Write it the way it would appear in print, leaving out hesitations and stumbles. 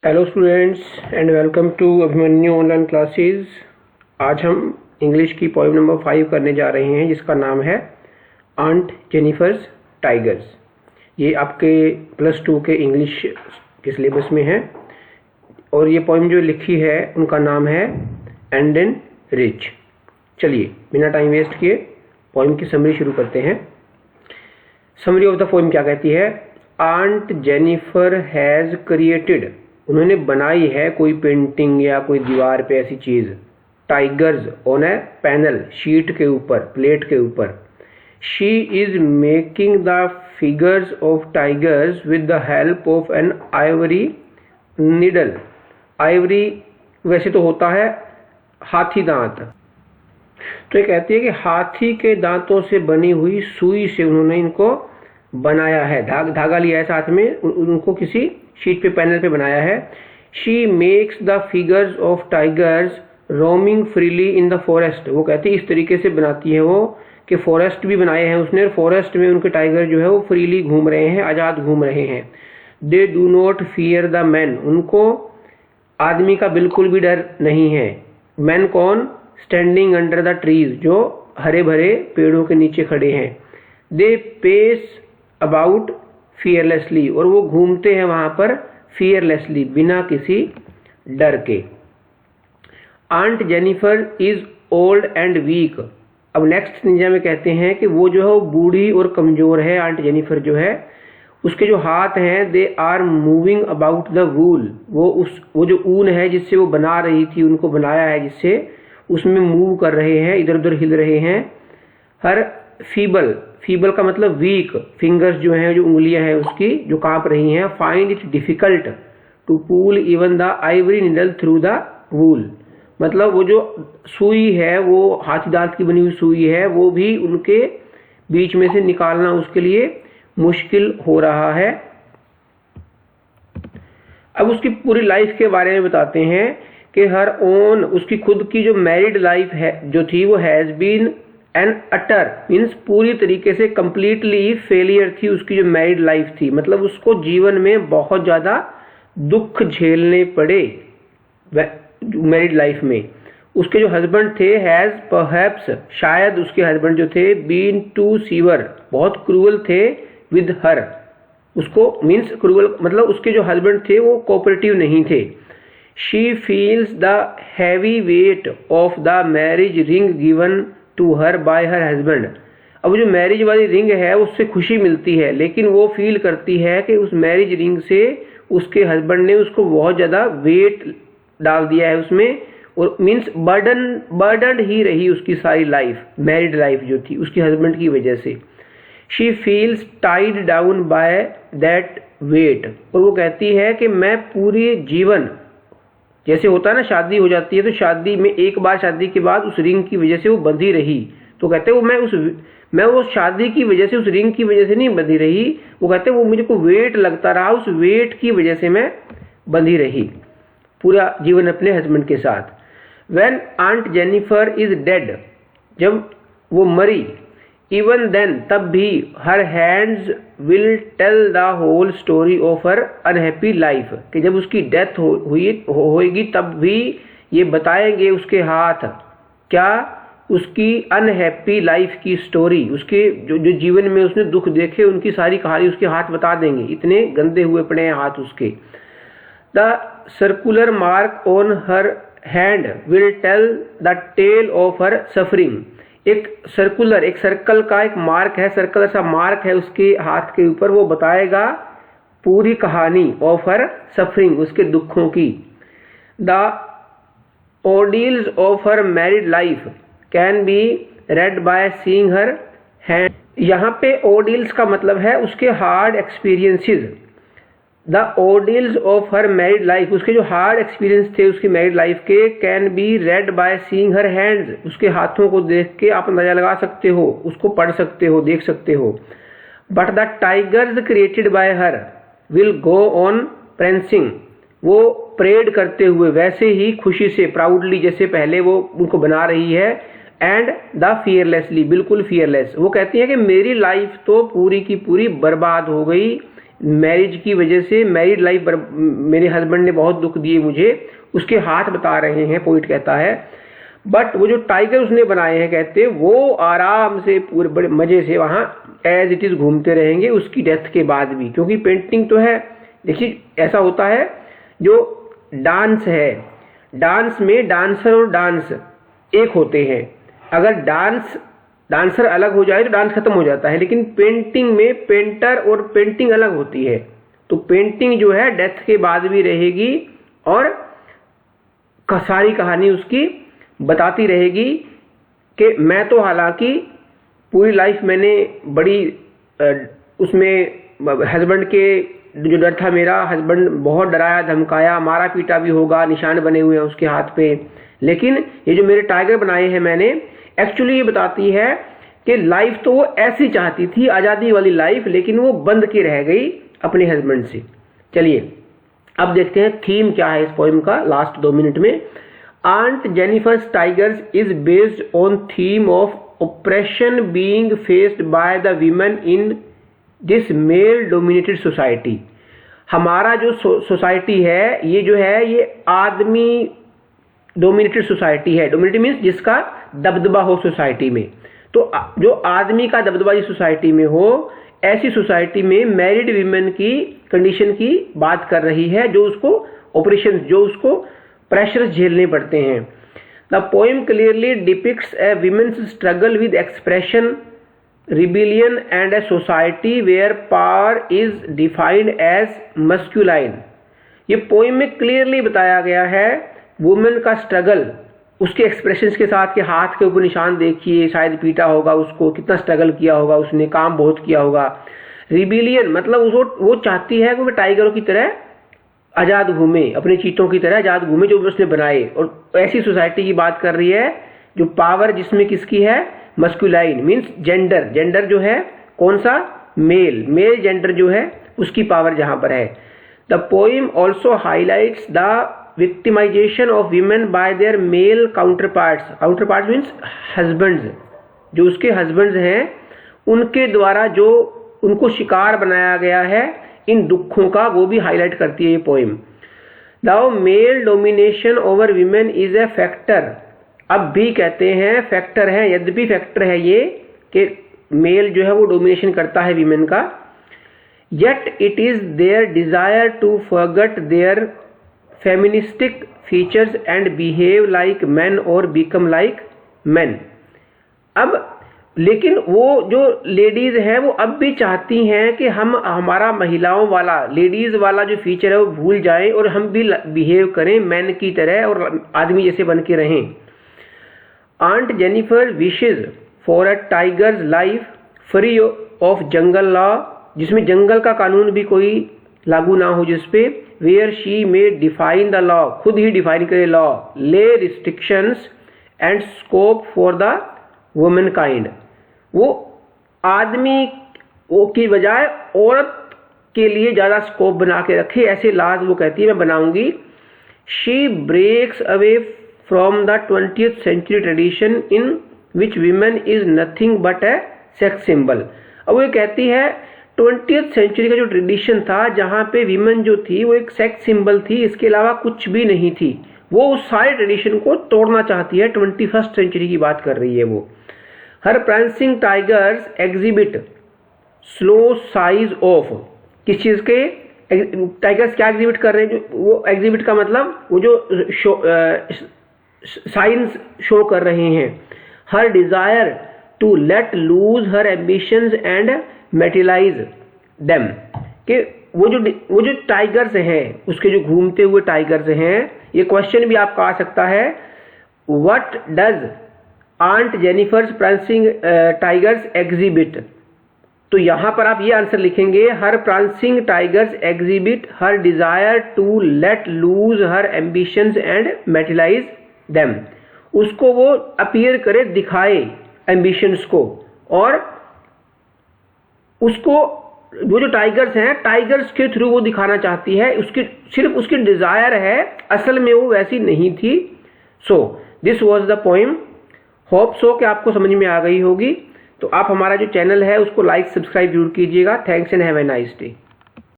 Hello students and welcome to Abhimanyu online classes. आज हम English की पोएम नंबर 5 करने जा रहे हैं जिसका नाम है आंट जेनिफर्स टाइगर्स। ये आपके +2 के इंग्लिश के सिलेबस में है और ये पोएम जो लिखी है उनका नाम है एंडेन रिच। चलिए बिना टाइम वेस्ट किए पोएम की समरी शुरू करते हैं। समरी ऑफ द पोएम क्या कहती है? आंट जेनिफर हैज़ क्रिएटेड, उन्होंने बनाई है कोई पेंटिंग या कोई दीवार पे ऐसी चीज, tigers on a panel, sheet के ऊपर, प्लेट के ऊपर। She is making the figures of tigers with the help of an ivory needle. Ivory वैसे तो होता है हाथी दांत, तो ये कहती है कि हाथी के दांतों से बनी हुई सुई से उन्होंने इनको बनाया है। धागा लिया है साथ में, उनको किसी शीट पे, पैनल पे बनाया है। She makes the figures of tigers roaming freely in the forest. वो कहती है इस तरीके से बनाती है वो कि फॉरेस्ट भी बनाए हैं उसने, और फॉरेस्ट में उनके टाइगर जो है वो फ्रीली घूम रहे हैं, आज़ाद घूम रहे हैं। They do not fear the man, उनको आदमी का बिल्कुल भी डर नहीं है। मैन कौन? स्टैंडिंग अंडर द ट्रीज, जो हरे भरे पेड़ों के नीचे खड़े हैं। दे पेस अबाउट फियरलेसली, और वो घूमते हैं वहां पर फियरलेसली, बिना किसी डर के। Aunt Jennifer is old and weak. अब नेक्स्ट निंजा में कहते हैं कि वो जो है वो बूढ़ी और कमजोर है। आंट जेनिफर जो है उसके जो हाथ हैं, they are moving about the wool, वो जो ऊन है जिससे वो बना रही थी, उनको बनाया है जिससे, उसमें मूव कर रहे हैं, इधर उधर हिल रहे हैं। हर फीबल का मतलब वीक, फिंगर्स जो हैं, जो उंगलियां हैं उसकी, जो कांप रही हैं। Find it difficult to pull even the ivory needle through the wool, मतलब वो जो सुई है, वो हाथी दांत की बनी हुई सुई है, वो भी उनके बीच में से निकालना उसके लिए मुश्किल हो रहा है। अब उसकी पूरी लाइफ के बारे में बताते हैं कि हर ओन, उसकी खुद की जो मैरिड लाइफ है जो थी, वो has been an utter, means पूरी तरीके से कंप्लीटली फेलियर थी उसकी जो मैरिड लाइफ थी। मतलब उसको जीवन में बहुत ज्यादा दुख झेलने पड़े मैरिड लाइफ में। उसके जो हस्बैंड थे, हैज परहैप्स, शायद उसके हस्बैंड जो थे, बीन टू सीवर, बहुत क्रूअल थे विद हर, उसको, मीन्स क्रूअल मतलब उसके जो हस्बैंड थे वो कोऑपरेटिव नहीं थे। She feels the heavy weight of the marriage ring given to her by her husband. अब जो मैरिज वाली रिंग है उससे खुशी मिलती है, लेकिन वो फील करती है कि उस मैरिज रिंग से उसके हस्बैंड ने उसको बहुत ज्यादा वेट डाल दिया है उसमें, और मीन्स बर्डन ही रही उसकी सारी लाइफ, मैरिड लाइफ जो थी उसके हस्बैंड की वजह से। She feels tied down by that weight, और वो कहती है कि मैं पूरे जीवन, जैसे होता है ना, शादी हो जाती है तो शादी में एक बार शादी के बाद उस रिंग की वजह से वो बंधी रही, तो कहते हैं मैं वो शादी की वजह से, उस रिंग की वजह से नहीं बंधी रही, वो कहते हैं वो मुझे को वेट लगता रहा, उस वेट की वजह से मैं बंधी रही पूरा जीवन अपने हस्बैंड के साथ। When aunt Jennifer is dead, जब वो मरी, इवन देन, तब भी, her hands will tell the whole story of her unhappy life, कि जब उसकी डेथ होएगी तब भी ये बताएंगे उसके हाथ, क्या? उसकी अनहैप्पी लाइफ की स्टोरी, उसके जो जीवन में उसने दुख देखे उनकी सारी कहानी उसके हाथ बता देंगे, इतने गंदे हुए पड़े हैं हाथ उसके। The circular mark on her hand will tell the tale of her suffering. एक सर्कल का एक मार्क है, सर्कल सा मार्क है उसके हाथ के ऊपर, वो बताएगा पूरी कहानी ऑफ हर सफरिंग, उसके दुखों की। The ordeals of her married life can be read by seeing her hand. यहाँ पे ऑर्डियल्स का मतलब है उसके hard experiences. The ordeals of her married life, उसके जो हार्ड एक्सपीरियंस थे उसकी मैरिड लाइफ के, can be read by seeing her hands, उसके हाथों को देख के आप अंदाजा लगा सकते हो, उसको पढ़ सकते हो, देख सकते हो। But the tigers created by her will go on prancing, वो परेड करते हुए वैसे ही खुशी से, प्राउडली, जैसे पहले वो उनको बना रही है। एंड द फियरलेसली, बिल्कुल फियरलेस, वो कहती है कि मेरी लाइफ तो पूरी की पूरी बर्बाद हो गई मैरिज की वजह से, मैरिड लाइफ मेरे हस्बैंड ने बहुत दुख दिए मुझे, उसके हाथ बता रहे हैं, पोइट कहता है। बट वो जो टाइगर उसने बनाए हैं, कहते वो आराम से पूरे बड़े मजे से वहां एज इट इज घूमते रहेंगे उसकी डेथ के बाद भी, क्योंकि पेंटिंग तो है। देखिए ऐसा होता है, जो डांस है, डांस में डांसर और डांस एक होते हैं। अगर डांसर अलग हो जाए तो डांस खत्म हो जाता है, लेकिन पेंटिंग में पेंटर और पेंटिंग अलग होती है। तो पेंटिंग जो है डेथ के बाद भी रहेगी और सारी कहानी उसकी बताती रहेगी कि मैं तो हालांकि पूरी लाइफ मैंने बड़ी उसमें हस्बैंड के जो डर था, मेरा हस्बैंड बहुत डराया धमकाया, मारा पीटा भी होगा, निशान बने हुए हैं उसके हाथ पे, लेकिन ये जो मेरे टाइगर बनाए हैं मैंने, एक्चुअली ये बताती है कि लाइफ तो वो ऐसी चाहती थी, आज़ादी वाली लाइफ, लेकिन वो बंद के रह गई अपने हस्बैंड से। चलिए अब देखते हैं थीम क्या है इस पोएम का लास्ट 2 मिनट में। Aunt Jennifer's Tigers is based on theme of oppression being faced by the women in this male-dominated society। हमारा जो सोसाइटी है, ये जो है ये आदमी डोमिनेटेड सोसाइटी है। डोमिनेटेड मीन्स जिसका दबदबा हो सोसाइटी में। तो जो आदमी का दबदबा जिस सोसाइटी में हो, ऐसी सोसाइटी में मैरिड वीमेन की कंडीशन की बात कर रही है, जो उसको ऑपरेशन, जो उसको प्रेशर झेलने पड़ते हैं। The poem clearly depicts a women's struggle with expression, rebellion and a society where power is defined as masculine. ये पोएम में क्लियरली बताया गया है वुमेन का स्ट्रगल, उसके एक्सप्रेशंस के साथ, के हाथ के ऊपर निशान देखिए, शायद पीटा होगा उसको, कितना स्ट्रगल किया होगा उसने, काम बहुत किया होगा। रिबिलियन मतलब उसको वो चाहती है कि वो टाइगरों की तरह आज़ाद घूमे, अपने चीतों की तरह आज़ाद घूमे जो उसने बनाए। और ऐसी सोसाइटी की बात कर रही है जो पावर जिसमें किसकी है, मस्कुलाइन मीन्स जेंडर, जेंडर जो है कौन सा, मेल, मेल जेंडर जो है उसकी पावर जहां पर है। The poem also highlights the victimization of women by their male counterparts. Counterparts means husbands, जो उसके हस्बैंड्स हैं उनके द्वारा जो उनको शिकार बनाया गया है इन दुखों का, वो भी हाईलाइट करती है ये poem. The male domination over women is a factor, अब भी कहते हैं फैक्टर है, यद्यपि फैक्टर है ये कि मेल जो है वो डोमिनेशन करता है वीमेन का। Yet it is their desire to forget their feministic features and behave like men और बिकम लाइक मेन। अब लेकिन वो जो लेडीज हैं वो अब भी चाहती हैं कि हम हमारा महिलाओं वाला, लेडीज वाला जो फीचर है वो भूल जाएं और हम भी बिहेव करें मैन की तरह और आदमी जैसे बन के रहें। Aunt Jennifer wishes for a tiger's life free of jungle law, जिसमें जंगल का कानून भी कोई लागू ना हो जिसपे, where she may define the law, खुद ही डिफाइन करे law, lay restrictions and scope for the womankind. वो आदमी की बजाय औरत के लिए ज्यादा स्कोप बना के रखे, ऐसे लाज वो कहती है मैं बनाऊंगी। She breaks away from the 20th century tradition in which women is nothing but a sex symbol. अब वो कहती है 20th century का जो ट्रेडिशन था जहां पे वीमेन जो थी वो एक सेक्स सिंबल थी, इसके अलावा कुछ भी नहीं थी, वो उस सारे ट्रेडिशन को तोड़ना चाहती है। 21st century की बात कर रही है वो। हर prancing tigers exhibit slow size of, किस चीज के टाइगर्स क्या एग्जिबिट कर रहे हैं, जो वो एग्जिबिट का मतलब वो जो साइंस शो कर रहे हैं। Her desire to let loose her ambitions and materialise them, कि वो जो टाइगर्स हैं, उसके जो घूमते हुए टाइगर्स हैं, ये क्वेश्चन भी आपका आ सकता है, what does Aunt Jennifer's prancing tigers exhibit. तो यहां पर आप ये आंसर लिखेंगे, her prancing tigers exhibit her desire to let loose her ambitions and materialise them. उसको वो अपीयर करे, दिखाए एम्बिशंस को, और उसको वो जो टाइगर्स हैं, टाइगर्स के थ्रू वो दिखाना चाहती है, उसकी सिर्फ उसकी डिजायर है, असल में वो वैसी नहीं थी। So this was the poem. Hope so कि आपको समझ में आ गई होगी। तो आप हमारा जो चैनल है उसको लाइक सब्सक्राइब जरूर कीजिएगा। Thanks and have a nice day.